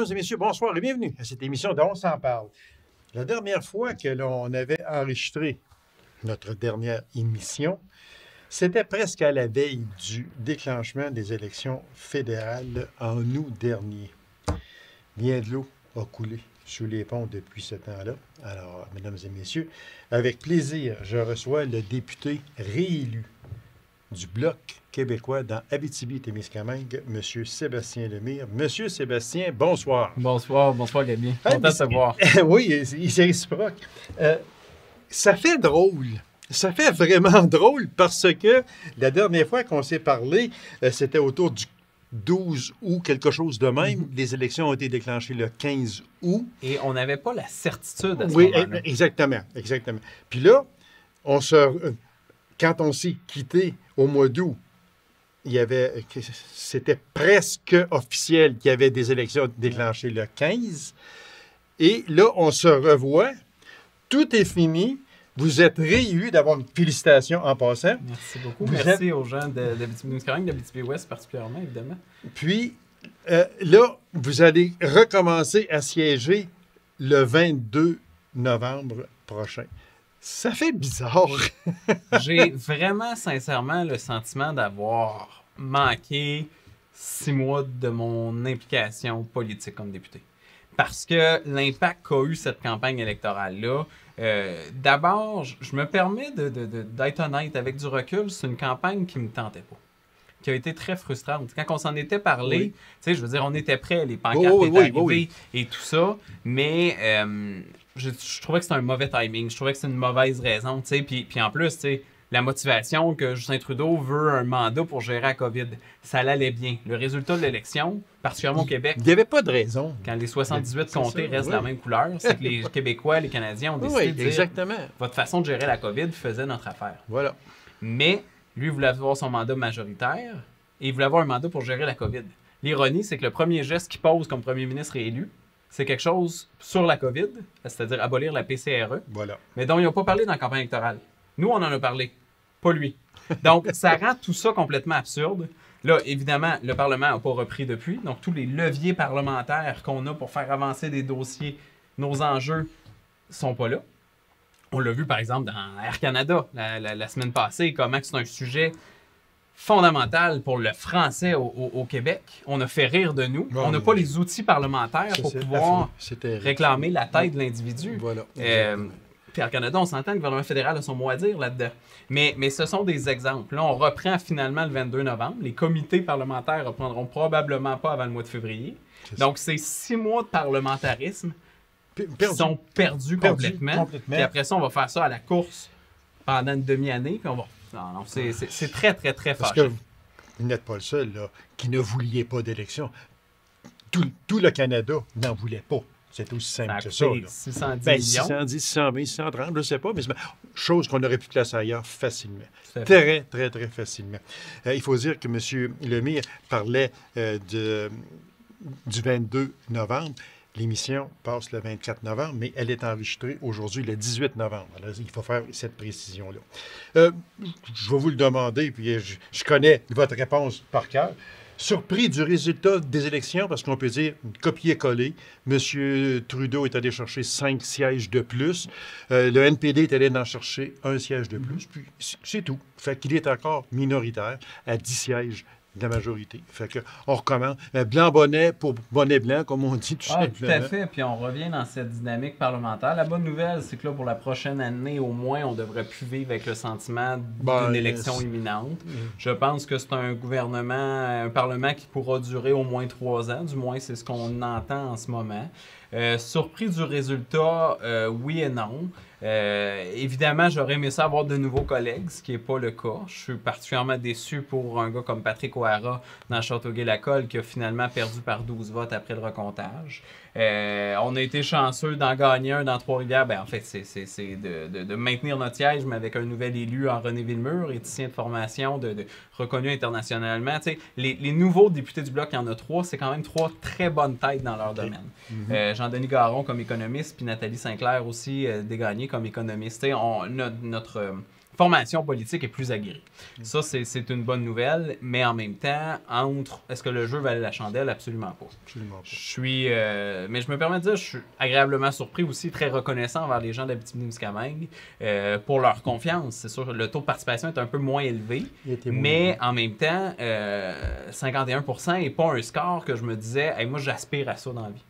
Mesdames et messieurs, bonsoir et bienvenue à cette émission dont on s'en parle. La dernière fois que l'on avait enregistré notre dernière émission, c'était presque à la veille du déclenchement des élections fédérales en août dernier. Bien de l'eau a coulé sous les ponts depuis ce temps-là. Alors, mesdames et messieurs, avec plaisir, je reçois le député réélu du Bloc québécois dans Abitibi-Témiscamingue, M. Sébastien Lemire. Monsieur Sébastien, bonsoir. Bonsoir, Gabi. Content de te voir. Oui, c'est réciproque. Ça fait drôle. Ça fait vraiment drôle parce que la dernière fois qu'on s'est parlé, c'était autour du 12 août, quelque chose de même. Les élections ont été déclenchées le 15 août. Et on n'avait pas la certitude à ce moment-là. Oui, exactement. Puis là, quand on s'est quitté au mois d'août, c'était presque officiel qu'il y avait des élections déclenchées le 15. Et là, on se revoit. Tout est fini. Vous êtes réélu, d'abord, félicitations en passant. Merci beaucoup. Merci aux gens d'Abitibi-Témiscamingue, d'Abitibi-Ouest particulièrement, évidemment. Puis, là, vous allez recommencer à siéger le 22 novembre prochain. Ça fait bizarre. J'ai vraiment, sincèrement, le sentiment d'avoir manqué 6 mois de mon implication politique comme député. Parce que l'impact qu'a eu cette campagne électorale-là, d'abord, je me permets d'être honnête avec du recul, c'est une campagne qui ne me tentait pas, qui a été très frustrante. Quand on s'en était parlé, tu sais, je veux dire, on était prêts, les pancartes étaient arrivées et tout ça, mais je trouvais que c'était un mauvais timing, je trouvais que c'était une mauvaise raison, tu sais, puis en plus, tu sais, la motivation que Justin Trudeau veut un mandat pour gérer la COVID, ça allait bien. Le résultat de l'élection, particulièrement au Québec... Il n'y avait pas de raison. Quand les 78 comtés restent de la même couleur, c'est que les Québécois, les Canadiens ont décidé de dire exactement. Votre façon de gérer la COVID faisait notre affaire. Voilà. Mais lui, il voulait avoir son mandat majoritaire et il voulait avoir un mandat pour gérer la COVID. L'ironie, c'est que le premier geste qu'il pose comme premier ministre élu, c'est quelque chose sur la COVID, c'est-à-dire abolir la PCRE, mais dont ils n'ont pas parlé dans la campagne électorale. Nous, on en a parlé. Pas lui. Donc, ça rend tout ça complètement absurde. Là, évidemment, le Parlement n'a pas repris depuis. Donc, tous les leviers parlementaires qu'on a pour faire avancer des dossiers, nos enjeux, sont pas là. On l'a vu, par exemple, dans Air Canada la semaine passée, comment c'est un sujet fondamental pour le français au Québec. On a fait rire de nous. On n'a pas les outils parlementaires pour pouvoir réclamer la tête de l'individu. Voilà. Puis Air Canada, on s'entend que le gouvernement fédéral a son mot à dire là-dedans. Mais ce sont des exemples. Là, on reprend finalement le 22 novembre. Les comités parlementaires ne reprendront probablement pas avant le mois de février. Donc, c'est 6 mois de parlementarisme qui sont perdus complètement. Puis après ça, on va faire ça à la course pendant une demi-année. Puis on va... Non, c'est très, très, très fâcheux. Parce que vous n'êtes pas le seul là, qui ne vouliez pas d'élection. Tout le Canada n'en voulait pas. C'est aussi simple que ça. 610 millions. 610, 620, 630, je ne sais pas, mais c'est chose qu'on aurait pu classer ailleurs facilement. Très, très, très facilement. Il faut dire que M. Lemire parlait du 22 novembre. L'émission passe le 24 novembre, mais elle est enregistrée aujourd'hui le 18 novembre. Alors, il faut faire cette précision-là. Je vais vous le demander, puis je connais votre réponse par cœur. Surpris du résultat des élections, parce qu'on peut dire copier-coller. M. Trudeau est allé chercher 5 sièges de plus. Le NPD est allé en chercher 1 siège de plus. Puis c'est tout. Fait qu'il est encore minoritaire à 10 sièges de la majorité. Fait qu'on recommence. Blanc bonnet pour bonnet blanc, comme on dit tout simplement. Tout à fait. Puis on revient dans cette dynamique parlementaire. La bonne nouvelle, c'est que là, pour la prochaine année, au moins, on devrait plus vivre avec le sentiment d'une élection imminente. Je pense que c'est un gouvernement, un parlement qui pourra durer au moins 3 ans. Du moins, c'est ce qu'on entend en ce moment. Surpris du résultat, oui et non. Évidemment, j'aurais aimé ça avoir de nouveaux collègues, ce qui n'est pas le cas. Je suis particulièrement déçu pour un gars comme Patrick O'Hara dans Châteauguay-Lacolle qui a finalement perdu par 12 votes après le recomptage. On a été chanceux d'en gagner un dans Trois-Rivières. En fait, c'est de maintenir notre siège, mais avec un nouvel élu en René Villemur, éthicien de formation, reconnu internationalement. Les nouveaux députés du Bloc, il y en a 3. C'est quand même 3 très bonnes têtes dans leur domaine. Jean-Denis Garon comme économiste, puis Nathalie Sinclair aussi dégagné comme économiste. formation politique est plus aguerrie. Ça, c'est une bonne nouvelle, mais en même temps, est-ce que le jeu valait la chandelle? Absolument pas. Absolument pas. Mais je me permets de dire, je suis agréablement surpris aussi, très reconnaissant envers les gens d'Abitibi-Témiscamingue pour leur confiance. C'est sûr, le taux de participation est un peu moins élevé, mais en même temps, 51% n'est pas un score que je me disais, hey, moi, j'aspire à ça dans la vie.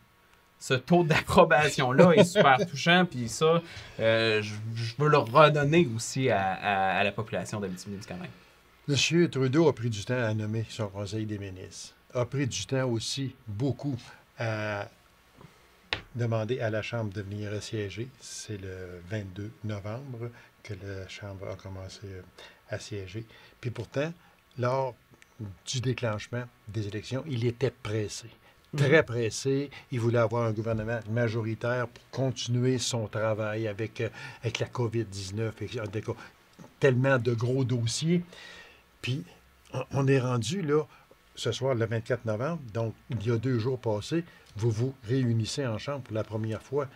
Ce taux d'approbation-là est super touchant, puis ça, je veux le redonner aussi à la population d'Abitibi-Témiscamingue. M. Trudeau a pris du temps à nommer son conseil des ministres. A pris du temps aussi, beaucoup, à demander à la Chambre de venir siéger. C'est le 22 novembre que la Chambre a commencé à siéger. Puis pourtant, lors du déclenchement des élections, il était pressé. Très pressé. Il voulait avoir un gouvernement majoritaire pour continuer son travail avec la COVID-19, tellement de gros dossiers. Puis, on est rendu, là, ce soir, le 24 novembre, donc il y a 2 jours passés, vous vous réunissez en Chambre pour la première fois.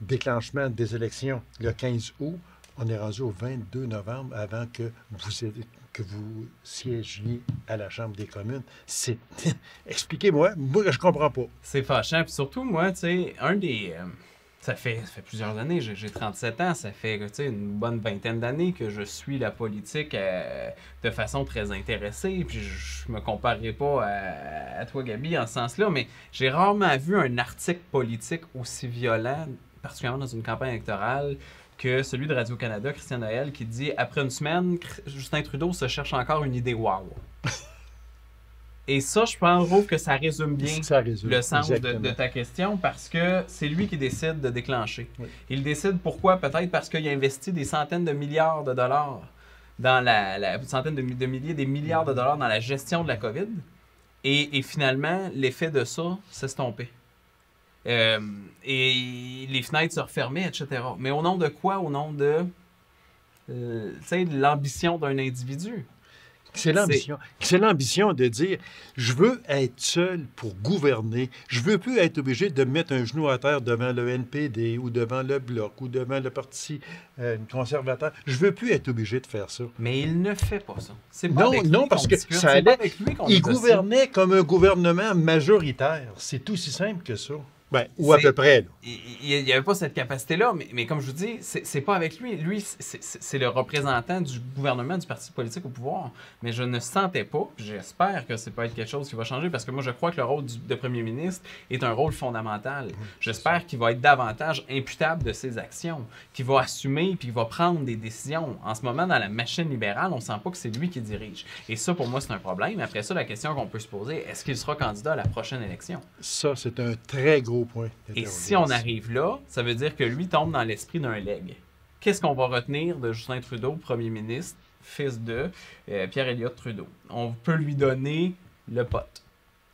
Déclenchement des élections le 15 août. On est rendu au 22 novembre avant que vous siégiez à la Chambre des communes. C'est... Expliquez-moi, moi, je comprends pas. C'est fâchant. Puis surtout, moi, tu sais, ça fait plusieurs années, j'ai 37 ans, ça fait une bonne vingtaine d'années que je suis la politique de façon très intéressée. Puis je me comparerai pas à toi, Gabi, en ce sens-là, mais j'ai rarement vu un article politique aussi violent, particulièrement dans une campagne électorale, que celui de Radio-Canada, Christian Noël, qui dit « Après une semaine, Justin Trudeau se cherche encore une idée wow ». Et ça, je trouve que ça résume bien le sens de ta question, parce que c'est lui qui décide de déclencher. Oui. Il décide pourquoi? Peut-être parce qu'il a investi des centaines de milliards de dollars dans centaines de milliers, des milliards de dollars dans la gestion de la COVID. Et finalement, l'effet de ça s'est estompé. Et les fenêtres se refermaient, etc. Mais au nom de quoi? Au nom de l'ambition d'un individu. C'est l'ambition. C'est l'ambition de dire, je veux être seul pour gouverner. Je veux plus être obligé de mettre un genou à terre devant le NPD ou devant le Bloc ou devant le Parti conservateur. Je veux plus être obligé de faire ça. Mais il ne fait pas ça. C'est pas non, parce que ça allait. Il gouvernait comme un gouvernement majoritaire. C'est tout aussi simple que ça. Ben, ou à peu près. Là. Il n'y avait pas cette capacité-là, mais comme je vous dis, c'est pas avec lui. Lui, c'est le représentant du gouvernement, du parti politique au pouvoir. Mais je ne sentais pas, j'espère que c'est pas être quelque chose qui va changer, parce que moi, je crois que le rôle de premier ministre est un rôle fondamental. J'espère qu'il va être davantage imputable de ses actions, qu'il va assumer puis qu'il va prendre des décisions. En ce moment, dans la machine libérale, on ne sent pas que c'est lui qui dirige. Et ça, pour moi, c'est un problème. Après ça, la question qu'on peut se poser, est-ce qu'il sera candidat à la prochaine élection? Ça, c'est un très gros point. Et si on arrive là, ça veut dire que lui tombe dans l'esprit d'un legs. Qu'est-ce qu'on va retenir de Justin Trudeau, premier ministre, fils de Pierre-Éliott Trudeau? On peut lui donner le pote.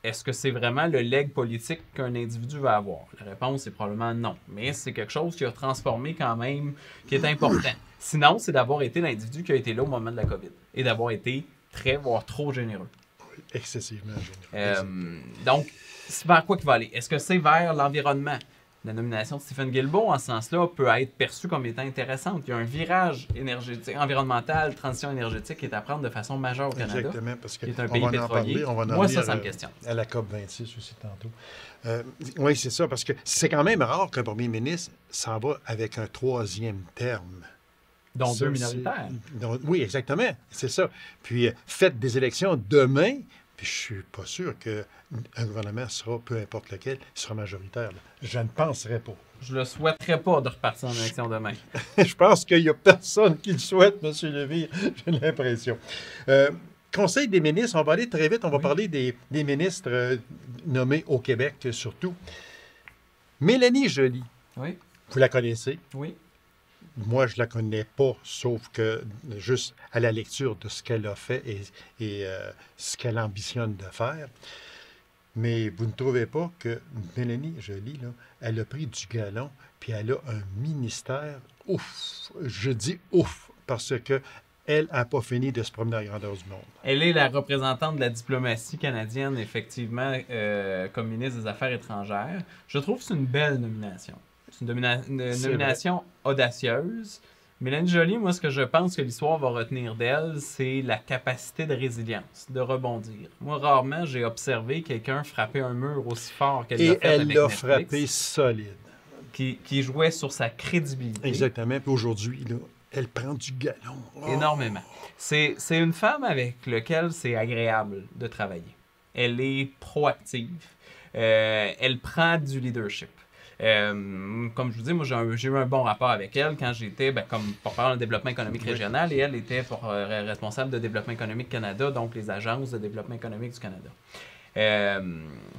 Est-ce que c'est vraiment le legs politique qu'un individu va avoir? La réponse est probablement non. Mais c'est quelque chose qui a transformé quand même, qui est important. Sinon, c'est d'avoir été l'individu qui a été là au moment de la COVID et d'avoir été très, voire trop généreux. Oui, excessivement généreux. Donc, c'est vers quoi qu'il va aller? Est-ce que c'est vers l'environnement? La nomination de Stephen Guilbeault, en ce sens-là, peut être perçue comme étant intéressante. Il y a un virage énergétique, environnemental, transition énergétique qui est à prendre de façon majeure au Canada. Exactement, parce que qui est un pays pétrolier. Moi, ça me questionne. À la COP26 aussi tantôt. Oui, c'est ça, parce que c'est quand même rare qu'un premier ministre s'en va avec un 3e terme. Dont 2 minoritaires. Oui, exactement, c'est ça. Puis, faites des élections demain. Puis je suis pas sûr qu'un gouvernement sera, peu importe lequel, sera majoritaire. Là. Je ne penserais pas. Je le souhaiterais pas de repartir en élection demain. Je pense qu'il n'y a personne qui le souhaite, M. Levy, j'ai l'impression. Conseil des ministres, on va aller très vite, on va parler des ministres nommés au Québec surtout. Mélanie Joly, oui. Vous la connaissez? Oui. Moi, je ne la connais pas, sauf que juste à la lecture de ce qu'elle a fait et ce qu'elle ambitionne de faire. Mais vous ne trouvez pas que Mélanie Joly, là, elle a pris du galon, puis elle a un ministère, ouf, je dis ouf, parce que elle n'a pas fini de se promener à la grandeur du monde. Elle est la représentante de la diplomatie canadienne, effectivement, comme ministre des Affaires étrangères. Je trouve que c'est une belle nomination. C'est une nomination audacieuse. Mélanie Joly, moi, ce que je pense que l'histoire va retenir d'elle, c'est la capacité de résilience, de rebondir. Moi, rarement, j'ai observé quelqu'un frapper un mur aussi fort qu'elle l'a fait avec Netflix. Et elle l'a frappé solide. Qui jouait sur sa crédibilité. Exactement. Puis aujourd'hui, là, elle prend du galon. Oh. Énormément. C'est une femme avec laquelle c'est agréable de travailler. Elle est proactive. Elle prend du leadership. Comme je vous dis, moi, j'ai eu un bon rapport avec elle quand j'étais comme porte-parole de développement économique régional et elle était responsable de Développement économique Canada, donc les agences de développement économique du Canada.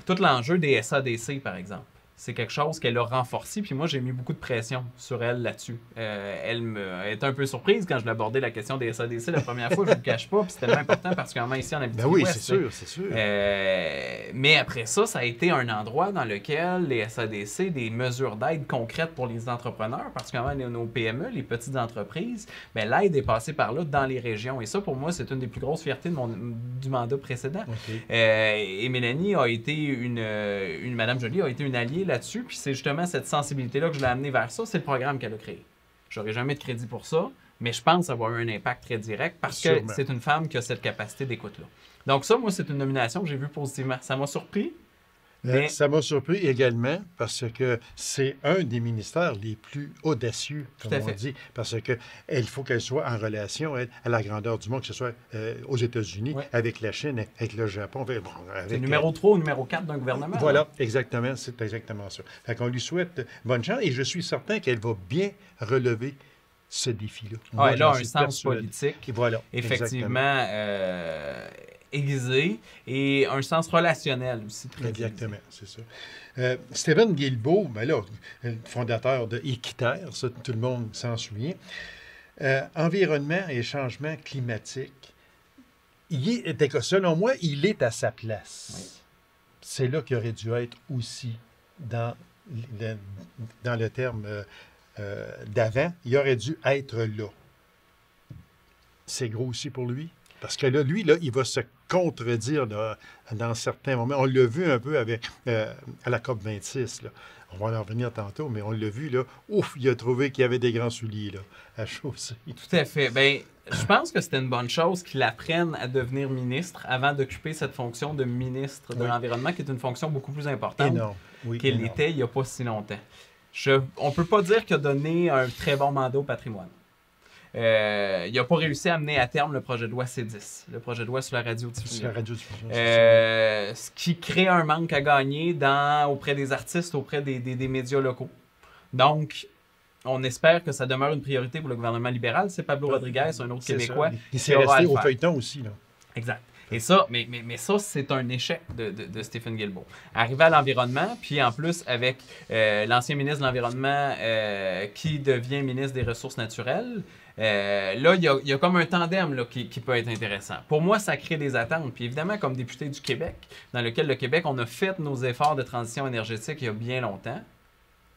Tout l'enjeu des SADC, par exemple, c'est quelque chose qu'elle a renforcé, puis moi, j'ai mis beaucoup de pression sur elle là-dessus. Elle est un peu surprise quand je lui ai abordé la question des SADC la première fois, je ne vous le cache pas, puis c'était tellement important, particulièrement ici en Abitibi-Ouest. Ben oui, c'est sûr. Mais après ça, ça a été un endroit dans lequel les SADC, des mesures d'aide concrètes pour les entrepreneurs, particulièrement nos PME, les petites entreprises, ben, l'aide est passée par là dans les régions. Et ça, pour moi, c'est une des plus grosses fiertés du mandat précédent. Okay. Et Mélanie a été Madame Joly a été une alliée là-dessus, puis c'est justement cette sensibilité-là que je l'ai amenée vers ça, c'est le programme qu'elle a créé. J'aurais jamais de crédit pour ça, mais je pense avoir eu un impact très direct parce que c'est une femme qui a cette capacité d'écoute-là. Donc ça, moi, c'est une nomination que j'ai vue positivement. Ça m'a surpris. Mais... Ça m'a surpris également parce que c'est un des ministères les plus audacieux, comme on dit, parce qu'il faut qu'elle soit en relation à la grandeur du monde, que ce soit aux États-Unis, avec la Chine, avec le Japon. C'est numéro 3 ou numéro 4 d'un gouvernement. Voilà, là. Exactement, c'est exactement ça. Fait qu'on lui souhaite bonne chance et je suis certain qu'elle va bien relever ce défi-là. Ah, elle a un sens politique, et voilà, effectivement, aiguisé et un sens relationnel aussi. Exactement, c'est ça. Stephen Guilbeault, ben là, fondateur de Équiterre, ça, tout le monde s'en souvient. Environnement et changement climatique. Selon moi, il est à sa place. Oui. C'est là qu'il aurait dû être aussi dans le terme d'avant. Il aurait dû être là. C'est gros aussi pour lui. Parce que là, lui, il va se contredire là, dans certains moments. On l'a vu un peu avec à la COP26. Là. On va en revenir tantôt, mais on l'a vu, là. Ouf, il a trouvé qu'il y avait des grands souliers là, à chausser. Tout à fait. Bien, je pense que c'était une bonne chose qu'il apprenne à devenir ministre avant d'occuper cette fonction de ministre de l'Environnement, qui est une fonction beaucoup plus importante qu'elle était il n'y a pas si longtemps. On ne peut pas dire qu'il a donné un très bon mandat au patrimoine. Il n'a pas réussi à mener à terme le projet de loi C10, le projet de loi sur la radiodiffusion. Ce qui crée un manque à gagner auprès des artistes, auprès des médias locaux. Donc, on espère que ça demeure une priorité pour le gouvernement libéral. C'est Pablo Rodriguez, un autre Québécois. Il s'est resté au feuilleton aussi. Là. Exact. Et ça, mais ça, c'est un échec de Stephen Guilbeault. Arrivé à l'environnement, puis en plus avec l'ancien ministre de l'Environnement qui devient ministre des Ressources naturelles, là, il y a comme un tandem là, qui peut être intéressant. Pour moi, ça crée des attentes. Puis évidemment, comme député du Québec, dans lequel le Québec, on a fait nos efforts de transition énergétique il y a bien longtemps,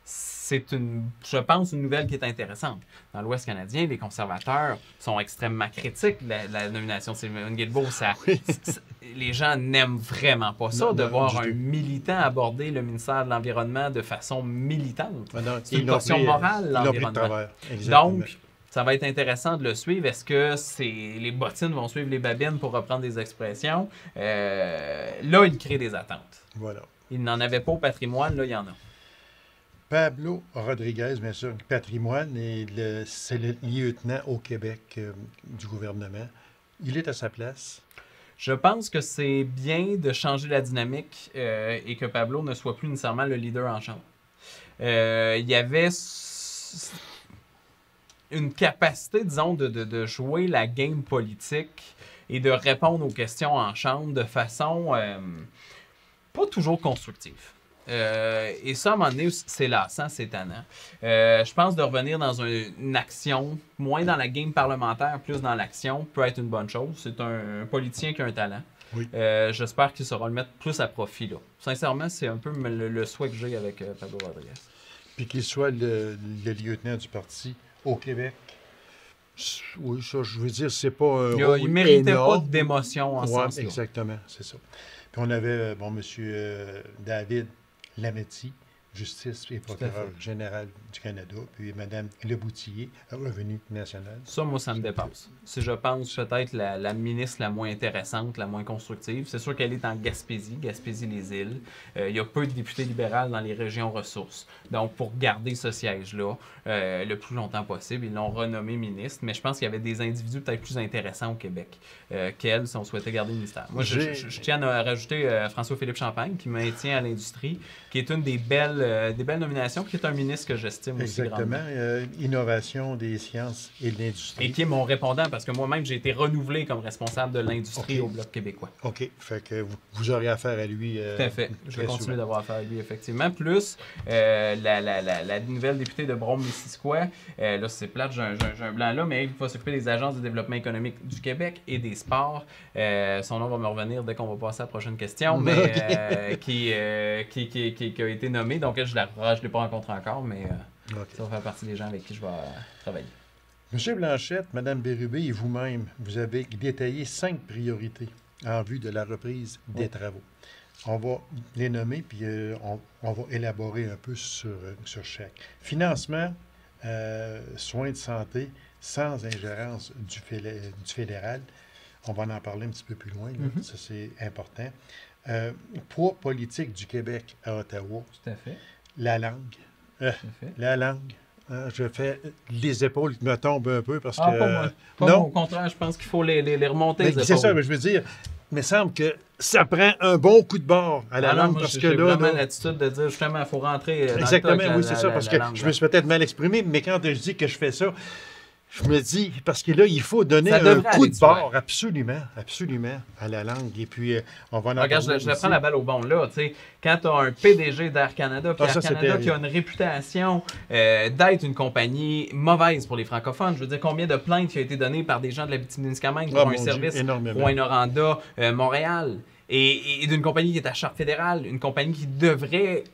c'est, je pense, une nouvelle qui est intéressante. Dans l'Ouest canadien, les conservateurs sont extrêmement critiques. La nomination de Stephen Guilbeault, les gens n'aiment vraiment pas ça, de voir un militant aborder le ministère de l'Environnement de façon militante. C'est une question morale, l'environnement. Donc, ça va être intéressant de le suivre. Est-ce que les bottines vont suivre les babines pour reprendre des expressions? Là, il crée des attentes. Voilà. Il n'en avait pas au patrimoine, là, il y en a. Pablo Rodriguez, bien sûr, patrimoine, c'est le lieutenant au Québec du gouvernement. Il est à sa place. Je pense que c'est bien de changer la dynamique et que Pablo ne soit plus nécessairement le leader en chambre. Il y avait une capacité, disons, de jouer la game politique et de répondre aux questions en chambre de façon pas toujours constructive. Et ça, à un moment donné, c'est lassant, c'est tannant. Je pense de revenir dans une action, moins dans la game parlementaire, plus dans l'action, peut être une bonne chose. C'est un politicien qui a un talent. Oui. J'espère qu'il saura le mettre plus à profit. Là. Sincèrement, c'est un peu le souhait que j'ai avec Pablo Rodriguez. Puis qu'il soit le lieutenant du parti au Québec. Oui, ça, je veux dire, c'est pas il ne méritait pas d'émotion en ce sens-là. Exactement, c'est ça. Puis on avait, M. David Lametti, justice et procureur général du Canada, puis Mme Leboutillier, Revenu national. Ça, moi, ça me dépasse. Si je pense peut-être la ministre la moins intéressante, la moins constructive, c'est sûr qu'elle est en Gaspésie, Gaspésie-les-Îles. Il y a peu de députés libéraux dans les régions ressources. Donc, pour garder ce siège-là le plus longtemps possible, ils l'ont renommé ministre, mais je pense qu'il y avait des individus peut-être plus intéressants au Québec qu'elle, si on souhaitait garder le ministère. Moi, je tiens à rajouter François-Philippe Champagne, qui maintient à l'industrie, qui est une des belles nominations, qui est un ministre que j'estime aussi grandement. Exactement. Innovation des sciences et de l'industrie. Et qui est mon répondant, parce que moi-même, j'ai été renouvelé comme responsable de l'industrie au Bloc québécois. OK. Fait que vous aurez affaire à lui. Tout à fait. Je vais continuer d'avoir affaire à lui, effectivement. Plus, la nouvelle députée de Brome-Missisquoi, là, c'est plate, j'ai un blanc là, mais il va s'occuper des agences de développement économique du Québec et des sports. Son nom va me revenir dès qu'on va passer à la prochaine question, mais qui a été nommée. Donc, je ne l'ai pas rencontré encore, mais ça va faire partie des gens avec qui je vais travailler. M. Blanchette, Mme Bérubé et vous-même, vous avez détaillé 5 priorités en vue de la reprise des travaux. On va les nommer, puis on va élaborer un peu sur chaque. Financement, soins de santé, sans ingérence du fédéral. On va en parler un petit peu plus loin, là. Ça c'est important. Poids politique du Québec à Ottawa. Tout à fait. La langue. La langue. Je fais les épaules qui me tombent un peu parce que... Pas moi. Non, au contraire, je pense qu'il faut les remonter, les épaules. C'est ça, mais je veux dire, il me semble que ça prend un bon coup de bord à la langue. Parce que j'ai vraiment l'attitude de dire, justement, il faut rentrer dans exactement, le oui, c'est ça, parce que je me suis peut-être mal exprimé, mais quand je dis que je fais ça, je me dis, parce que là, il faut donner un coup de bord, absolument, à la langue. Et puis, on va en regarde, je prends la balle au bon, là. Tu sais, quand tu as un PDG d'Air Canada, puis Air Canada qui a une réputation d'être une compagnie mauvaise pour les francophones, je veux dire, combien de plaintes qui ont été données par des gens de l'Abitibi-Témiscamingue pour un service Rouyn-Noranda, Montréal, et d'une compagnie qui est à charte fédérale, une compagnie qui devrait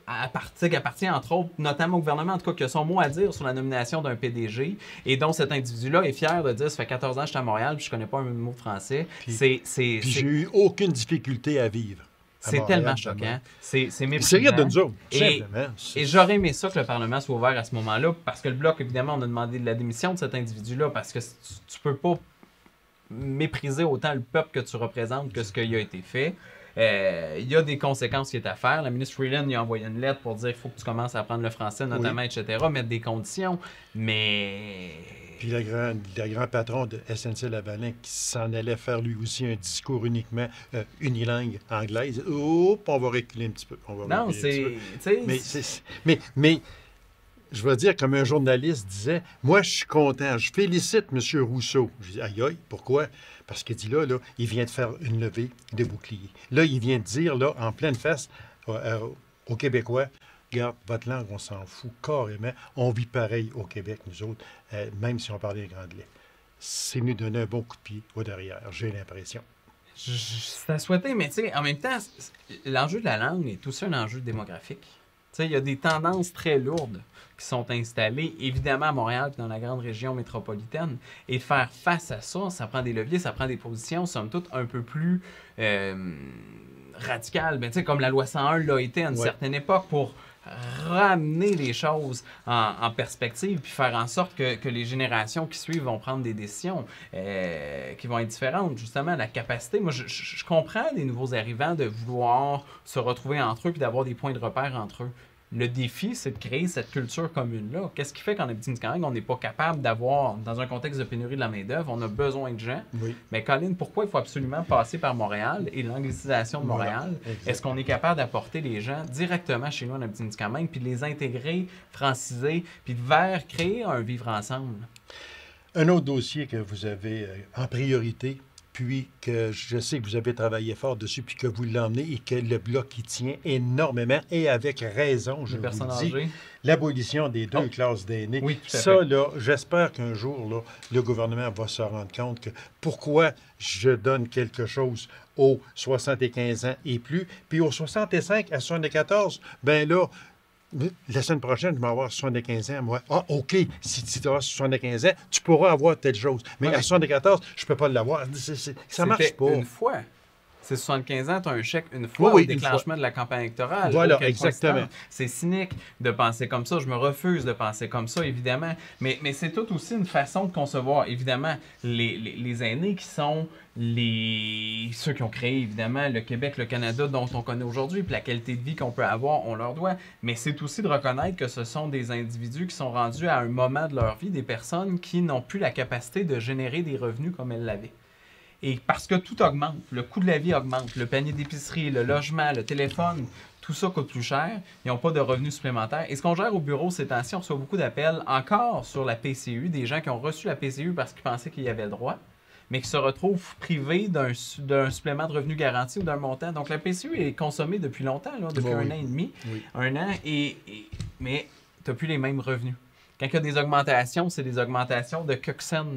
qui appartient entre autres, notamment au gouvernement, en tout cas, qui a son mot à dire sur la nomination d'un PDG, et dont cet individu-là est fier de dire, ça fait 14 ans que je suis à Montréal, puis je connais pas un mot de français. Puis j'ai eu aucune difficulté à vivre. C'est tellement choquant. C'est méprisant. C'est rien de nous autres, simplement. Et j'aurais aimé ça que le Parlement soit ouvert à ce moment-là, parce que le Bloc, évidemment, on a demandé de la démission de cet individu-là, parce que tu peux pas mépriser autant le peuple que tu représentes que ce qui a été fait. Il y a des conséquences qui est à faire. La ministre Freeland a envoyé une lettre pour dire qu'il faut que tu commences à apprendre le français, notamment, etc., mettre des conditions, mais... Puis le grand patron de SNC-Lavalin qui s'en allait faire lui aussi un discours uniquement unilingue anglaise. Oups, on va reculer un petit peu. Non, mais je vais dire, comme un journaliste disait, moi, je suis content, je félicite M. Rousseau. Je dis, aïe, aïe, pourquoi? Parce qu'il dit là, il vient de faire une levée de bouclier. Là, il vient de dire, là, en pleine face, aux Québécois, regarde, votre langue, on s'en fout carrément. On vit pareil au Québec, nous autres, même si on parlait anglais. C'est nous donner un bon coup de pied au derrière, j'ai l'impression. C'est à souhaiter, mais tu sais, en même temps, l'enjeu de la langue est aussi un enjeu démographique. Tu sais, il y a des tendances très lourdes qui sont installées, évidemment à Montréal et dans la grande région métropolitaine. Et faire face à ça, ça prend des leviers, ça prend des positions, somme toute, un peu plus radicales. Ben, tu sais, comme la loi 101 l'a été à une certaine époque pour ramener les choses en perspective puis faire en sorte que les générations qui suivent vont prendre des décisions qui vont être différentes. Justement, la capacité, moi, je comprends les nouveaux arrivants de vouloir se retrouver entre eux puis d'avoir des points de repère entre eux. Le défi, c'est de créer cette culture commune-là. Qu'est-ce qui fait qu'en Abitibi-Témiscamingue, on n'est pas capable d'avoir, dans un contexte de pénurie de la main-d'œuvre, on a besoin de gens. Oui. Mais Colin, pourquoi il faut absolument passer par Montréal et l'anglicisation de Montréal? Est-ce qu'on est capable d'apporter les gens directement chez nous en Abitibi-Témiscamingue, puis de les intégrer, franciser, puis de créer un vivre ensemble? Un autre dossier que vous avez en priorité, puis que je sais que vous avez travaillé fort dessus, puis que vous l'emmenez et que le Bloc y tient énormément, et avec raison, je vous le dis, l'abolition des 2 classes d'aînés. Oui, ça, là, j'espère qu'un jour, là, le gouvernement va se rendre compte que pourquoi je donne quelque chose aux 75 ans et plus, puis aux 65 à 74, ben là, la semaine prochaine, je vais avoir 75 ans, moi. Ah, OK, si tu as 75 ans, tu pourras avoir telle chose. Mais à 74, je ne peux pas l'avoir. Ça ne marche pas. Une fois. c'est 75 ans, tu as un chèque une fois au déclenchement de la campagne électorale. Voilà, exactement. C'est cynique de penser comme ça. Je me refuse de penser comme ça, évidemment. Mais c'est tout aussi une façon de concevoir. Évidemment, les aînés qui sont ceux qui ont créé, évidemment, le Québec, le Canada dont on connaît aujourd'hui, puis la qualité de vie qu'on peut avoir, on leur doit. Mais c'est aussi de reconnaître que ce sont des individus qui sont rendus à un moment de leur vie, des personnes qui n'ont plus la capacité de générer des revenus comme elles l'avaient. Et parce que tout augmente, le coût de la vie augmente, le panier d'épicerie, le logement, le téléphone, tout ça coûte plus cher, ils n'ont pas de revenus supplémentaires. Et ce qu'on gère au bureau ces temps-ci, on reçoit beaucoup d'appels encore sur la PCU, des gens qui ont reçu la PCU parce qu'ils pensaient qu'ils y avaient le droit, mais qui se retrouvent privés d'un supplément de revenu garanti ou d'un montant. Donc la PCU est consommée depuis longtemps, là, depuis un an et demi, un an, mais tu n'as plus les mêmes revenus. Quand il y a des augmentations, c'est des augmentations de quelques cents,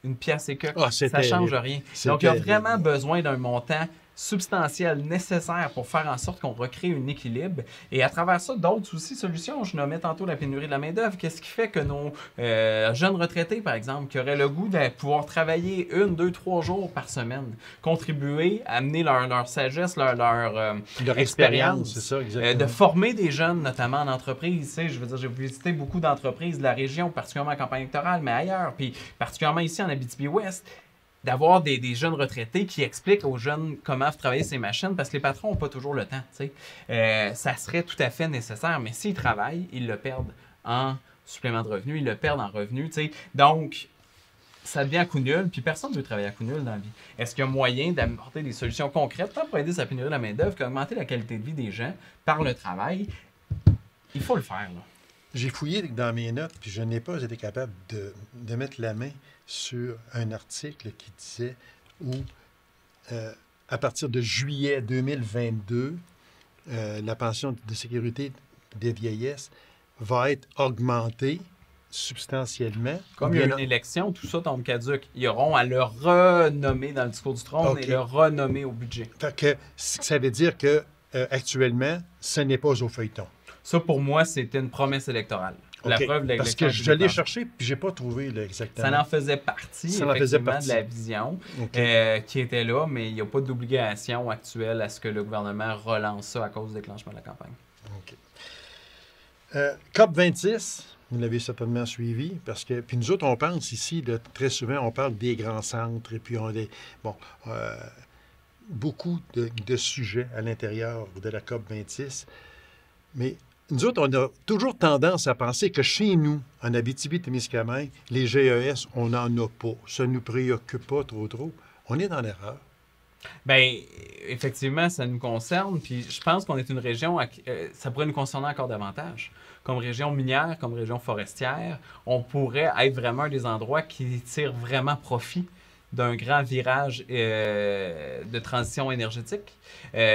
une pièce et quelques. Ça ne change rien. Donc, il y a vraiment besoin d'un montant substantiel nécessaire pour faire en sorte qu'on recrée un équilibre. Et à travers ça, d'autres aussi solutions. Je nommais tantôt la pénurie de la main-d'œuvre. Qu'est-ce qui fait que nos jeunes retraités, par exemple, qui auraient le goût de pouvoir travailler 1, 2, 3 jours par semaine, contribuer, amener leur sagesse, leur expérience, c'est ça, exactement. De former des jeunes, notamment en entreprise. Tu sais, je veux dire, j'ai visité beaucoup d'entreprises de la région, particulièrement en campagne électorale, mais ailleurs, puis particulièrement ici en Abitibi-Ouest, d'avoir des jeunes retraités qui expliquent aux jeunes comment travailler ces machines, parce que les patrons n'ont pas toujours le temps. Ça serait tout à fait nécessaire, mais s'ils travaillent, ils le perdent en supplément de revenus, ils le perdent en revenus. Donc, ça devient à coup nul, puis personne ne veut travailler à coup nul dans la vie. Est-ce qu'il y a moyen d'apporter des solutions concrètes, tant pour aider sa pénurie de la main-d'œuvre qu'augmenter la qualité de vie des gens par le travail? Il faut le faire, là. J'ai fouillé dans mes notes, puis je n'ai pas été capable de mettre la main sur un article qui disait où, à partir de juillet 2022, la pension de sécurité des vieillesses va être augmentée substantiellement. Comme il y a une élection, tout ça tombe caduc. Ils auront à le renommer dans le discours du trône et le renommer au budget. Fait que ça veut dire que actuellement, ce n'est pas au feuilleton. Ça, pour moi, c'était une promesse électorale. La preuve de l'élection. Parce que je l'ai cherché, puis je n'ai pas trouvé là, exactement. Ça en faisait partie, de la vision qui était là, mais il n'y a pas d'obligation actuelle à ce que le gouvernement relance ça à cause du déclenchement de la campagne. COP26, vous l'avez certainement suivi, parce que, puis nous autres, on pense ici, là, très souvent, on parle des grands centres, et puis on a beaucoup de sujets à l'intérieur de la COP26, mais nous autres, on a toujours tendance à penser que chez nous, en Abitibi-Témiscamingue, les GES, on n'en a pas. Ça ne nous préoccupe pas trop. On est dans l'erreur. Bien, effectivement, ça nous concerne. Puis je pense qu'on est une région, ça pourrait nous concerner encore davantage. Comme région minière, comme région forestière, on pourrait être vraiment un des endroits qui tirent vraiment profit d'un grand virage de transition énergétique,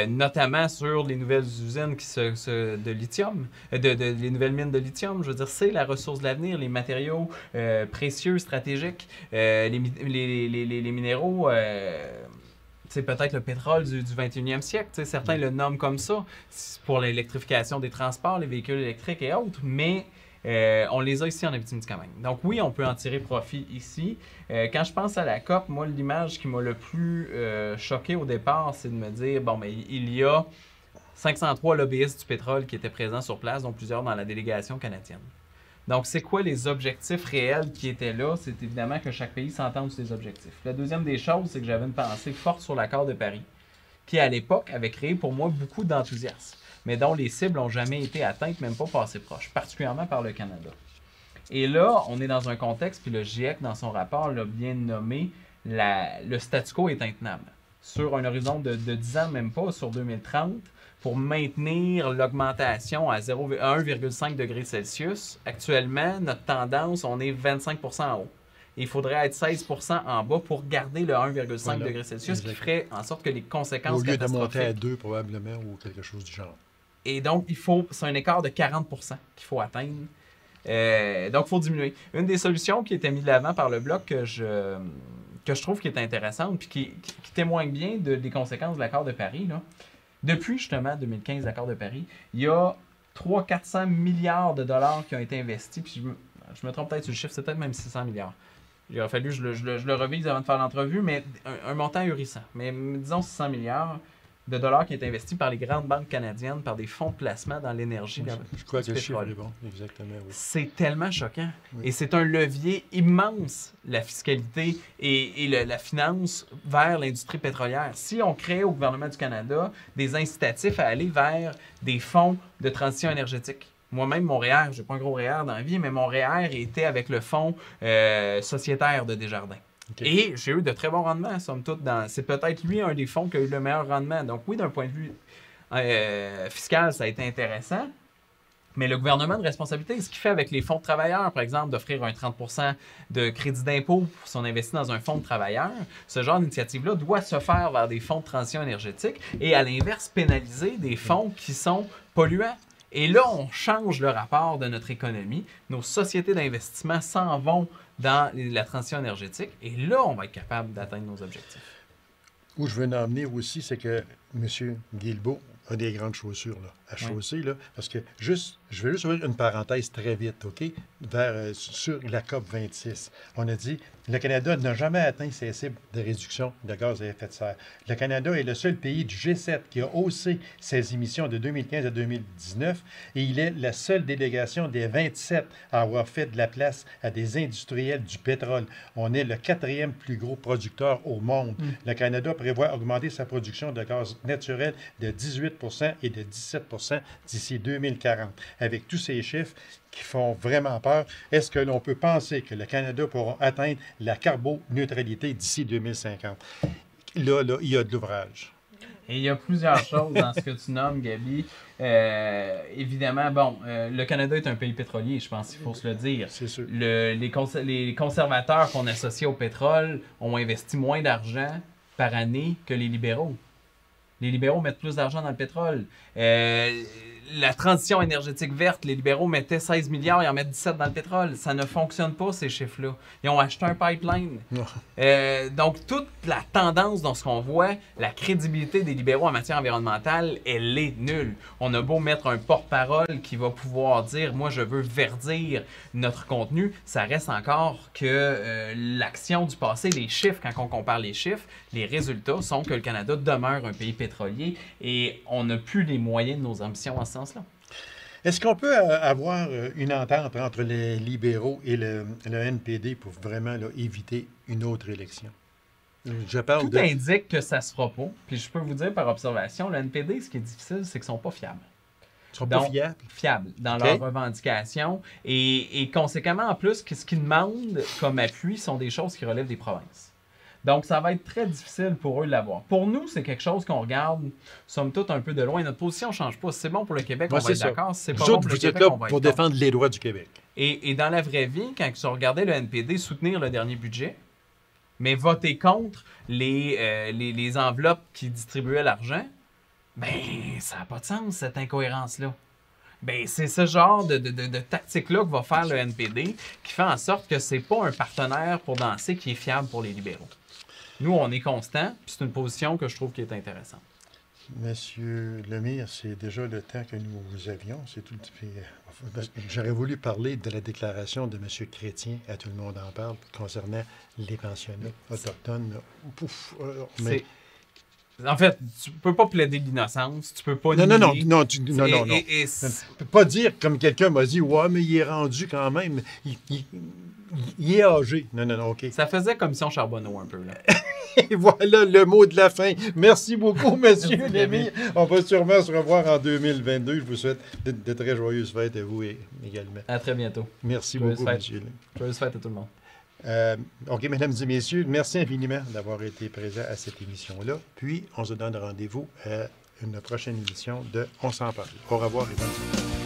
notamment sur les nouvelles usines de lithium, les nouvelles mines de lithium. Je veux dire, c'est la ressource de l'avenir, les matériaux précieux, stratégiques, les minéraux. C'est peut-être le pétrole du 21e siècle. Certains le nomment comme ça pour l'électrification des transports, les véhicules électriques et autres, mais on les a ici en Abitibi-Témiscamingue. Donc oui, on peut en tirer profit ici. Quand je pense à la COP, moi, l'image qui m'a le plus choqué au départ, c'est de me dire, bon, mais il y a 503 lobbyistes du pétrole qui étaient présents sur place, dont plusieurs dans la délégation canadienne. Donc, c'est quoi les objectifs réels qui étaient là? C'est évidemment que chaque pays s'entende sur ses objectifs. La deuxième des choses, c'est que j'avais une pensée forte sur l'accord de Paris, qui, à l'époque, avait créé pour moi beaucoup d'enthousiasme, mais dont les cibles n'ont jamais été atteintes, même pas passées proches, particulièrement par le Canada. Et là, on est dans un contexte, puis le GIEC, dans son rapport, l'a bien nommé, le statu quo est intenable. Sur un horizon de 10 ans, même pas, sur 2030, pour maintenir l'augmentation à 1,5 degrés Celsius. Actuellement, notre tendance, on est 25 % en haut. Et il faudrait être 16 % en bas pour garder le 1,5 degrés Celsius, qui ferait en sorte que les conséquences catastrophiques... Au lieu de monter à 2, probablement, ou quelque chose du genre. Et donc, c'est un écart de 40 % qu'il faut atteindre. Donc, il faut diminuer. Une des solutions qui était mise de l'avant par le Bloc que je trouve qui est intéressante, puis qui témoigne bien des conséquences de l'accord de Paris, là. Depuis, justement, 2015, l'accord de Paris, il y a 300-400 milliards de dollars qui ont été investis. Puis je me trompe peut-être sur le chiffre, c'est peut-être même 600 milliards Il aurait fallu que je le revise avant de faire l'entrevue, mais un montant ahurissant. Mais disons 600 milliards de dollars qui est investi par les grandes banques canadiennes, par des fonds de placement dans l'énergie. Je crois que le chiffre est bon, exactement. Oui. C'est tellement choquant. Oui. Et c'est un levier immense, la fiscalité et la finance vers l'industrie pétrolière. Si on crée au gouvernement du Canada des incitatifs à aller vers des fonds de transition énergétique. Moi-même, mon REER, je n'ai pas un gros REER dans la vie, mais mon REER était avec le fonds sociétaire de Desjardins. Okay. Et j'ai eu de très bons rendements, somme toute. C'est peut-être lui un des fonds qui a eu le meilleur rendement. Donc oui, d'un point de vue fiscal, ça a été intéressant. Mais le gouvernement de responsabilité, ce qu'il fait avec les fonds de travailleurs, par exemple, d'offrir un 30 % de crédit d'impôt si on investit dans un fonds de travailleurs, ce genre d'initiative-là doit se faire vers des fonds de transition énergétique et à l'inverse, pénaliser des fonds qui sont polluants. Et là, on change le rapport de notre économie. Nos sociétés d'investissement s'en vont dans la transition énergétique. Et là, on va être capable d'atteindre nos objectifs. Où je veux en venir aussi, c'est que M. Guilbeault a des grandes chaussures là, à chausser. Là, parce que je vais juste ouvrir une parenthèse très vite, OK? Sur la COP 26. On a dit le Canada n'a jamais atteint ses cibles de réduction de gaz à effet de serre. Le Canada est le seul pays du G7 qui a haussé ses émissions de 2015 à 2019 et il est la seule délégation des 27 à avoir fait de la place à des industriels du pétrole. On est le 4e plus gros producteur au monde. Le Canada prévoit augmenter sa production de gaz naturel de 18 % et de 17 % d'ici 2040. Avec tous ces chiffres qui font vraiment peur, est-ce que l'on peut penser que le Canada pourra atteindre la carboneutralité d'ici 2050? Là, il y a de l'ouvrage. Et il y a plusieurs choses dans ce que tu nommes, Gaby. Évidemment, bon, le Canada est un pays pétrolier, je pense qu'il faut se le dire. C'est sûr. Les conservateurs qu'on associe au pétrole ont investi moins d'argent par année que les libéraux. Les libéraux mettent plus d'argent dans le pétrole. La transition énergétique verte, les libéraux mettaient 16 milliards, ils en mettent 17 dans le pétrole. Ça ne fonctionne pas, ces chiffres-là. Ils ont acheté un pipeline. Donc, toute la tendance dans ce qu'on voit, la crédibilité des libéraux en matière environnementale, elle est nulle. On a beau mettre un porte-parole qui va pouvoir dire « Moi, je veux verdir notre contenu », ça reste encore que l'action du passé, les chiffres, quand on compare les chiffres, les résultats sont que le Canada demeure un pays pétrolier et on n'a plus les moyens de nos ambitions en ce sens-là. Est-ce qu'on peut avoir une entente entre les libéraux et le NPD pour vraiment là, éviter une autre élection? Tout indique que ça ne se fera pas. Puis je peux vous dire par observation, le NPD, ce qui est difficile, c'est qu'ils ne sont pas fiables. Ils ne sont pas fiables dans leurs revendications. Et conséquemment, en plus, ce qu'ils demandent comme appui sont des choses qui relèvent des provinces. Donc, ça va être très difficile pour eux de l'avoir. Pour nous, c'est quelque chose qu'on regarde, somme toute, un peu de loin. Notre position ne change pas. Si c'est bon pour le Québec, on va être d'accord. Si c'est pas bon pour le Québec, on va être pour défendre les droits du Québec. Et dans la vraie vie, quand ils ont regardé le NPD soutenir le dernier budget, mais voter contre les enveloppes qui distribuaient l'argent, ben ça n'a pas de sens, cette incohérence-là. Ben, c'est ce genre de tactique-là que va faire le NPD qui fait en sorte que c'est pas un partenaire pour danser qui est fiable pour les libéraux. Nous, on est constant, puis c'est une position que je trouve qui est intéressante. Monsieur Lemire, c'est déjà le temps que nous avions. C'est tout. J'aurais voulu parler de la déclaration de M. Chrétien, à Tout le monde en parle, concernant les pensionnats autochtones. En fait, tu peux pas plaider l'innocence, tu peux pas Non. Tu peux pas dire, comme quelqu'un m'a dit, « Ouais, mais il est rendu quand même, il est âgé. » Non, OK. Ça faisait commission Charbonneau un peu, là. Et voilà le mot de la fin. Merci beaucoup, monsieur Lemire. On va sûrement se revoir en 2022. Je vous souhaite de très joyeuses fêtes à vous également. À très bientôt. Merci beaucoup, monsieur Lemire. Joyeuses fêtes à tout le monde. OK, mesdames et messieurs, merci infiniment d'avoir été présents à cette émission-là. Puis, on se donne rendez-vous à une prochaine émission de On s'en parle. Au revoir et bonne soirée.